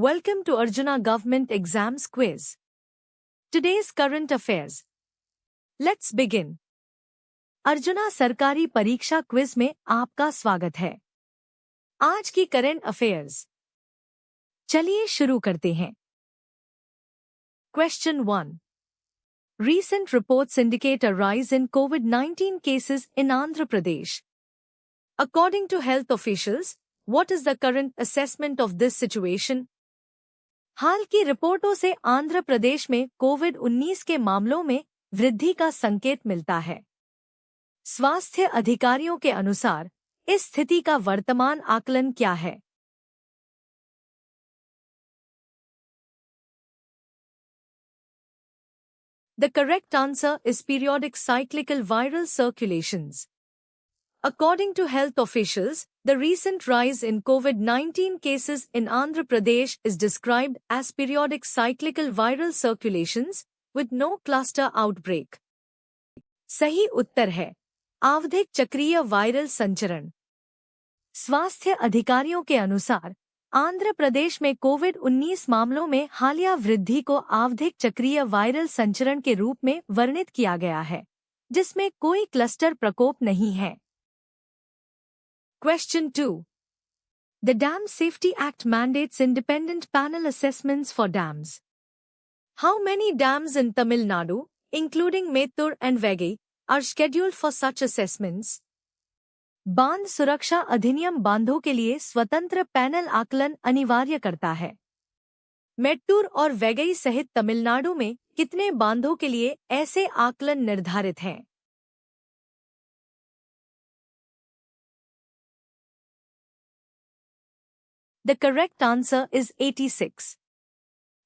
Welcome to Arjuna Government Exams Quiz. Today's current affairs. Let's begin. Arjuna सरकारी परीक्षा quiz में आपका स्वागत है। आज की करंट अफेयर्स। चलिए शुरू करते हैं। Question 1. Recent reports indicate a rise in COVID-19 cases in Andhra Pradesh. According to health officials, what is the current assessment of this situation? हाल की रिपोर्टों से आंध्र प्रदेश में कोविड-19 के मामलों में वृद्धि का संकेत मिलता है। स्वास्थ्य अधिकारियों के अनुसार इस स्थिति का वर्तमान आकलन क्या है? The correct answer is periodic cyclical viral circulations. According to health officials, the recent rise in COVID-19 cases in Andhra Pradesh is described as periodic cyclical viral circulations with no cluster outbreak. सही उत्तर है आवधिक चक्रीय viral संचरण। स्वास्थ्य अधिकारियों के अनुसार आंध्र प्रदेश में कोविड-19 मामलों में हालिया वृद्धि को आवधिक चक्रीय वायरल संचरण के रूप में वर्णित किया गया है, जिसमें कोई क्लस्टर प्रकोप नहीं है। Question 2. The Dam Safety Act mandates independent panel assessments for dams. How many dams in Tamil Nadu, including Mettur and Veggai, are scheduled for such assessments? बांध सुरक्षा अधिनियम बांधों के लिए स्वतंत्र पैनल आकलन अनिवार्य करता है। मेट्टूर और वैगई सहित तमिलनाडु में कितने बांधों के लिए ऐसे आकलन निर्धारित हैं? The correct answer is 86.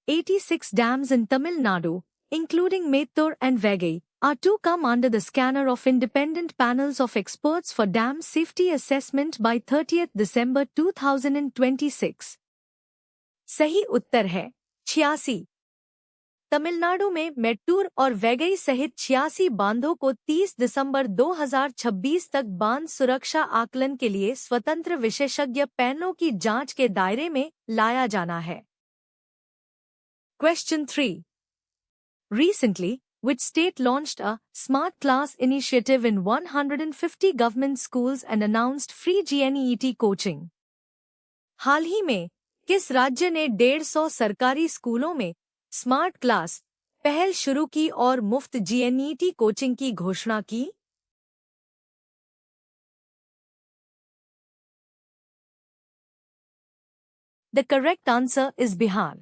86 dams in Tamil Nadu, including Mettur and Veggai, are to come under the scanner of independent panels of experts for dam safety assessment by 30th December 2026. सही उत्तर है 86। तमिलनाडु में मेट्टूर और वैगई सहित 86 बांधों को 30 दिसंबर 2026 तक बांध सुरक्षा आकलन के लिए स्वतंत्र विशेषज्ञ पैनलों की जांच के दायरे में लाया जाना है। Question 3. Recently, which state launched a Smart Class initiative in 150 government schools and announced free GNET coaching? हाल ही में किस राज्य ने 150 सरकारी स्कूलों में स्मार्ट क्लास पहल शुरू की और मुफ्त GNET कोचिंग की घोषणा की? The correct answer is Bihar.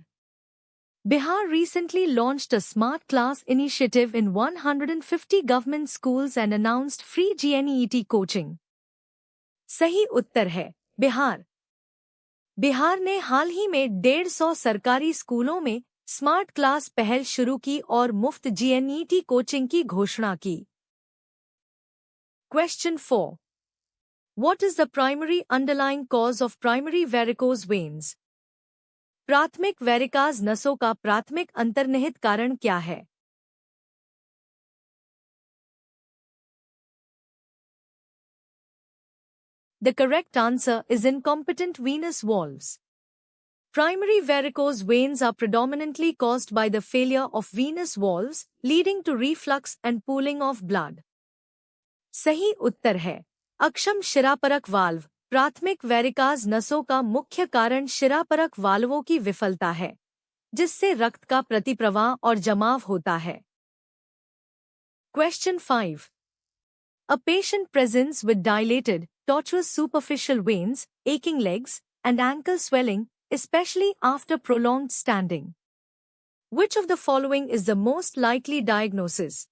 Bihar recently launched a Smart Class initiative in 150 government schools and announced free GNET coaching. सही उत्तर है बिहार। बिहार ने हाल ही में 150 सरकारी स्कूलों में स्मार्ट क्लास पहल शुरू की और मुफ्त GNET कोचिंग की घोषणा की। Question 4. What is the primary underlying cause of primary varicose veins? प्राथमिक वेरिकाज नसों का प्राथमिक अंतर्निहित कारण क्या है? The correct answer is incompetent venous valves. Primary varicose veins are predominantly caused by the failure of venous valves, leading to reflux and pooling of blood. सही उत्तर है अक्षम शिरापरक वाल्व। प्राथमिक वेरिकाज नसों का मुख्य कारण शिरापरक वाल्वों की विफलता है, जिससे रक्त का प्रतिप्रवाह और जमाव होता है। Question 5. A patient presents with dilated, tortuous superficial veins, aching legs, and ankle swelling, especially after prolonged standing. Which of the following is the most likely diagnosis?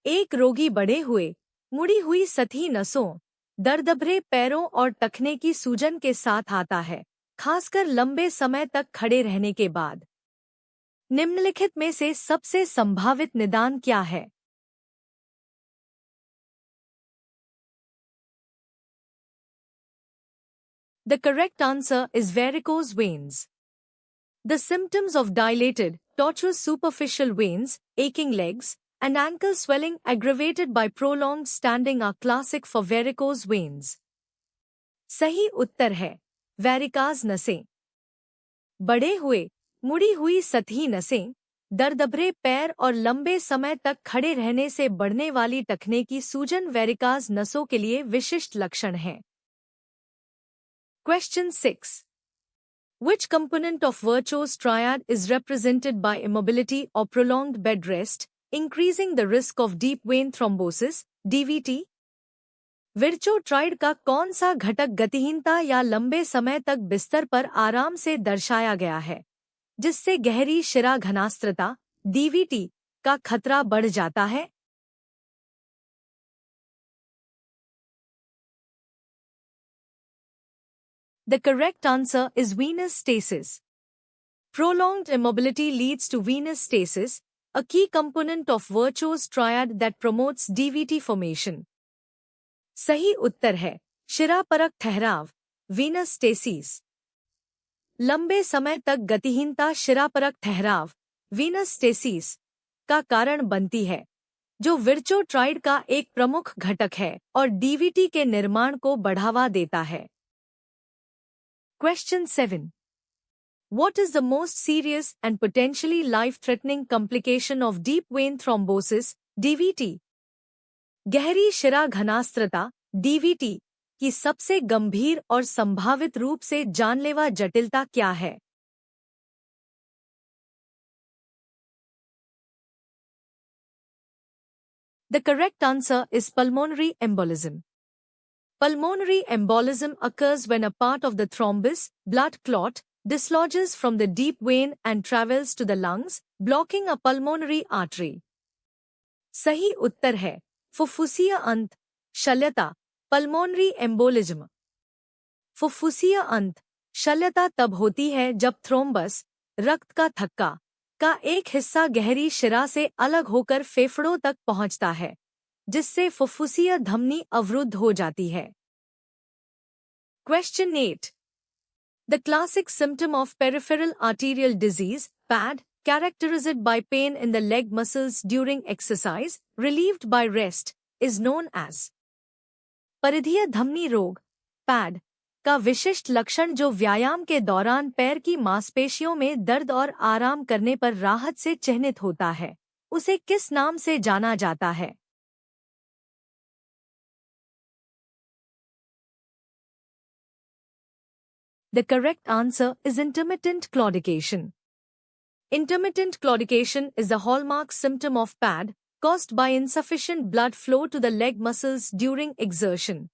एक रोगी बढ़े हुए, मुड़ी हुई सतही नसों, दर्दभरे पैरों और टखने की सूजन के साथ आता है, खासकर लंबे समय तक खड़े रहने के बाद। निम्नलिखित में से सबसे संभावित निदान क्या है? The correct answer is varicose veins. The symptoms of dilated, tortuous superficial veins, aching legs, and ankle swelling aggravated by prolonged standing are classic for varicose veins. सही उत्तर है वैरिकाज नसें। बढ़े हुए, मुड़ी हुई सतही नसें, दर्दभरे पैर और लंबे समय तक खड़े रहने से बढ़ने वाली टखने की सूजन वेरिकाज नसों के लिए विशिष्ट लक्षण हैं। Question 6. Which component of Virchow's triad is represented by immobility or prolonged bed rest, increasing the risk of deep vein thrombosis, DVT? Virchow triad का कौन सा घटक गतिहीनता या लंबे समय तक बिस्तर पर आराम से दर्शाया गया है, जिससे गहरी शिरा घनास्त्रता, डीवीटी, का खतरा बढ़ जाता है? The correct answer is venous stasis. Prolonged immobility leads to venous stasis, a key component of Virchow's triad that promotes DVT formation. सही उत्तर है शिरापरक ठहराव, वीनस स्टेसिस। लंबे समय तक गतिहीनता शिरापरक ठहराव, वीनस स्टेसिस, का कारण बनती है, जो विर्चो ट्राइड का एक प्रमुख घटक है और डीवीटी के निर्माण को बढ़ावा देता है। Question 7. What is the most serious and potentially life-threatening complication of deep vein thrombosis, DVT? गहरी शिरा घनास्त्रता, डीवीटी, की सबसे गंभीर और संभावित रूप से जानलेवा जटिलता क्या है? The correct answer is pulmonary embolism. Pulmonary embolism occurs when a part of the thrombus, blood clot, dislodges from the deep vein and travels to the lungs, blocking a pulmonary artery. सही उत्तर है फुफ्फुसीय अंत शल्यता, pulmonary embolism. फुफ्फुसीय अंत शल्यता तब होती है जब thrombus, रक्त का थक्का, का एक हिस्सा गहरी शिरा से अलग होकर फेफड़ों तक पहुंचता है, जिससे फुफ्फुसीय धमनी अवरुद्ध हो जाती है। Question 8. The classic symptom of peripheral arterial disease, PAD, characterized by pain in the leg muscles during exercise, relieved by rest, is known as. परिधीय धमनी रोग, पैड, का विशिष्ट लक्षण जो व्यायाम के दौरान पैर की मांसपेशियों में दर्द और आराम करने पर राहत से चिह्नित होता है, उसे किस नाम से जाना जाता है? The correct answer is intermittent claudication. Intermittent claudication is the hallmark symptom of PAD, caused by insufficient blood flow to the leg muscles during exertion.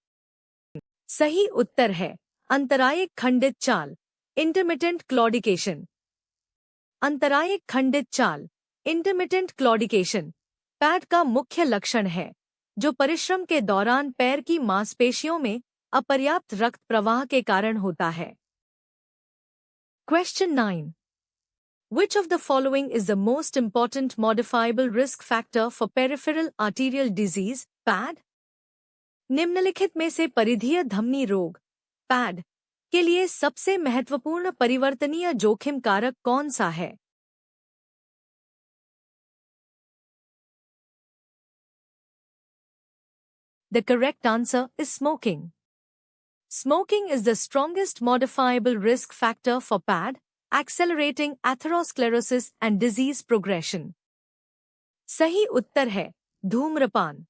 सही उत्तर है अंतरायिक खंडित चाल, intermittent claudication. अंतरायिक खंडित चाल, intermittent claudication, पैड का मुख्य लक्षण है, जो परिश्रम के दौरान पैर की मांसपेशियों में अपर्याप्त रक्त प्रवाह के कारण होता है। Question 9. Which of the following is the most important modifiable risk factor for peripheral arterial disease, PAD? निम्नलिखित में से परिधीय धमनी रोग, PAD, के लिए सबसे महत्वपूर्ण परिवर्तनीय जोखिम कारक कौन सा है? The correct answer is smoking. Smoking is the strongest modifiable risk factor for PAD, accelerating atherosclerosis and disease progression. सही उत्तर है धूम्रपान।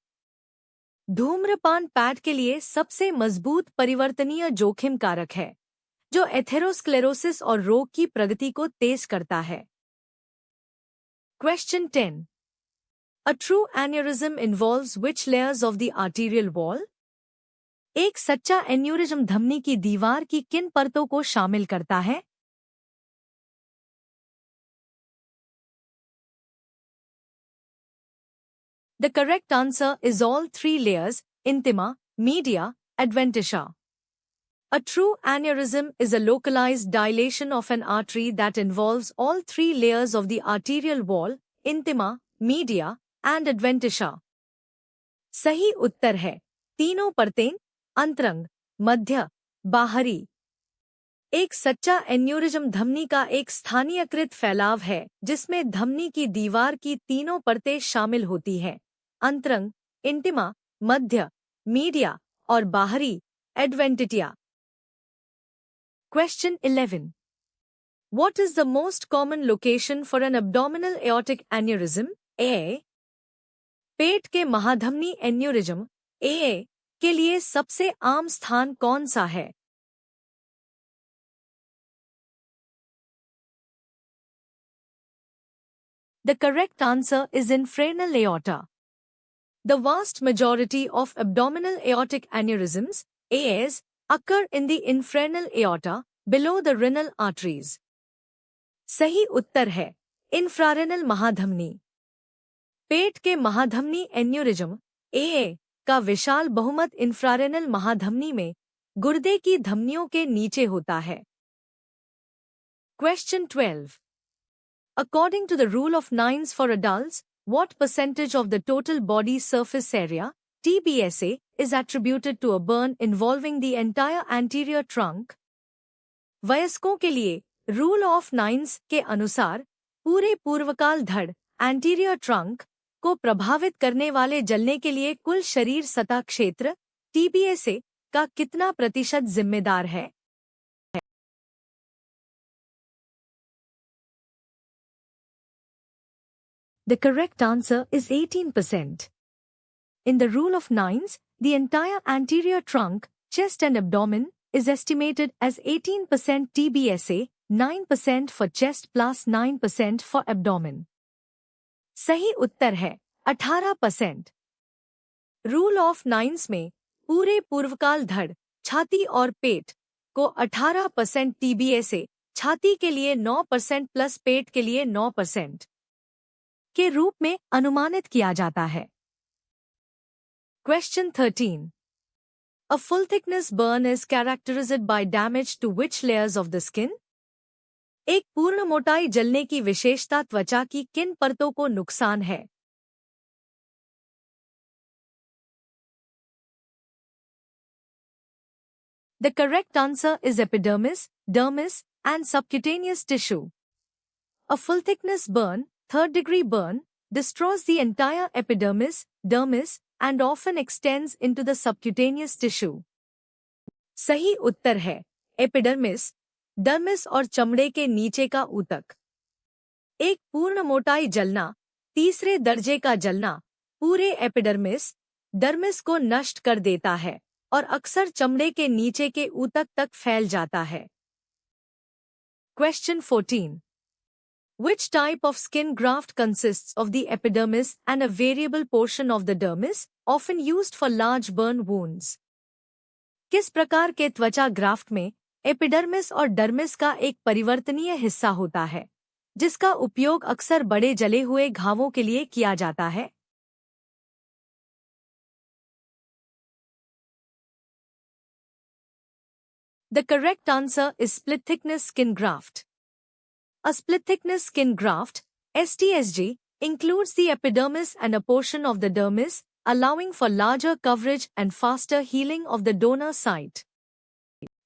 धूम्रपान पैड के लिए सबसे मजबूत परिवर्तनीय जोखिम कारक है, जो एथेरोस्क्लेरोसिस और रोग की प्रगति को तेज करता है। Question 10. A true aneurysm involves which layers of the arterial wall? एक सच्चा एन्यूरिज्म धमनी की दीवार की किन परतों को शामिल करता है? The correct answer is all three layers, intima, media, adventitia. A true aneurysm is a localized dilation of an artery that involves all three layers of the arterial wall, intima, media, and adventitia. सही उत्तर है तीनों परतें, अंतरंग, मध्य, बाहरी। एक सच्चा aneurysm धमनी का एक स्थानीयकृत फैलाव है जिसमें धमनी की दीवार की तीनों परतें शामिल होती हैं, अंतरंग, इंटिमा, मध्य, मीडिया और बाहरी, adventitia. Question 11. What is the most common location for an abdominal aortic aneurysm? A. पेट के महाधमनी एन्यूरिज्म ए के लिए सबसे आम स्थान कौन सा है? The correct answer is infranal aorta. The vast majority of abdominal aortic aneurysms (AAs) occur in the infranal aorta below the renal arteries. सही उत्तर है इंफ्रारेनल महाधमनी। पेट के महाधमनी एन्यूरिज्म ए का विशाल बहुमत इंफ्रारेनल महाधमनी में गुर्दे की धमनियों के नीचे होता है। Question 12. According to the rule of nines for adults, what percentage of the total body surface area, TBSA, is attributed to a burn involving the entire anterior trunk? वयस्कों के लिए रूल ऑफ नाइन्स के अनुसार पूरे पूर्वकाल धड़ anterior trunk को प्रभावित करने वाले जलने के लिए कुल शरीर सतह क्षेत्र TBSA का कितना प्रतिशत जिम्मेदार है? The correct answer is 18%. In the rule of nines, the entire anterior trunk, chest and abdomen is estimated as 18% TBSA, 9% for chest plus 9% for abdomen. सही उत्तर है 18%. रूल ऑफ नाइन्स में पूरे पूर्वकाल धड़, छाती और पेट को 18% TBSA, छाती के लिए 9% प्लस पेट के लिए 9% के रूप में अनुमानित किया जाता है। Question 13. A full thickness burn is characterized by damage to which layers of the skin? एक पूर्ण मोटाई जलने की विशेषता त्वचा की किन परतों को नुकसान है? The correct answer is epidermis, dermis, and subcutaneous tissue. A full thickness burn, third-degree burn, destroys the entire epidermis, dermis, and often extends into the subcutaneous tissue. सही उत्तर है एपिडर्मिस, डर्मिस और चमड़े के नीचे का ऊतक। एक पूर्ण मोटाई जलना, तीसरे दर्जे का जलना, पूरे एपिडर्मिस, डर्मिस को नष्ट कर देता है और अक्सर चमड़े के नीचे के ऊतक तक फैल जाता है। Question 14. Which type of skin graft consists of the epidermis and a variable portion of the dermis, often used for large burn wounds? किस प्रकार के त्वचा ग्राफ्ट में एपिडर्मिस और डर्मिस का एक परिवर्तनीय हिस्सा होता है, जिसका उपयोग अक्सर बड़े जले हुए घावों के लिए किया जाता है? The correct answer is split thickness skin graft. A split thickness skin graft, STSG, includes the epidermis and a portion of the dermis, allowing for larger coverage and faster healing of the donor site.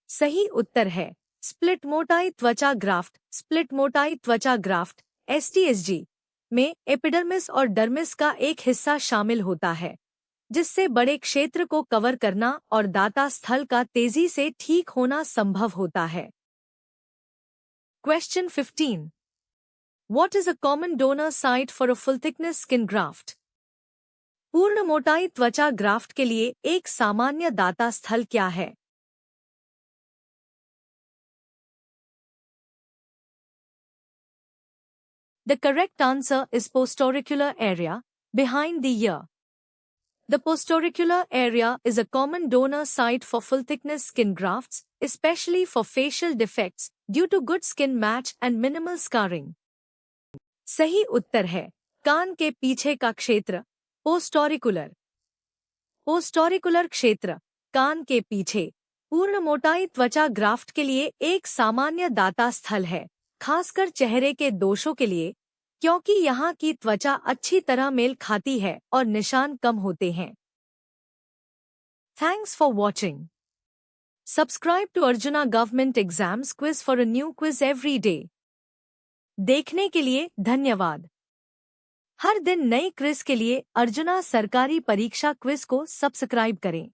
सही उत्तर है split मोटाई त्वचा graft. Split मोटाई त्वचा graft STSG में epidermis और dermis का एक हिस्सा शामिल होता है, जिससे बड़े क्षेत्र को कवर करना और दाता स्थल का तेजी से ठीक होना संभव होता है। Question 15. What is a common donor site for a full thickness skin graft? पूर्ण मोटाई त्वचा ग्राफ्ट के लिए एक सामान्य दाता स्थल क्या है? The correct answer is postauricular area, behind the ear. The postauricular area is a common donor site for full-thickness skin grafts, especially for facial defects, due to good skin match and minimal scarring. सही उत्तर है कान के पीछे का क्षेत्र, पोस्टोरिकुलर। पोस्टोरिकुलर क्षेत्र, कान के पीछे, पूर्ण मोटाई त्वचा ग्राफ्ट के लिए एक सामान्य दाता स्थल है, खासकर चेहरे के दोषों के लिए, क्योंकि यहाँ की त्वचा अच्छी तरह मेल खाती है और निशान कम होते हैं। Thanks for watching. Subscribe to Arjuna Government Exams Quiz for a new quiz every day. देखने के लिए धन्यवाद। हर दिन नई क्विज के लिए अर्जुना सरकारी परीक्षा क्विज को सब्सक्राइब करें।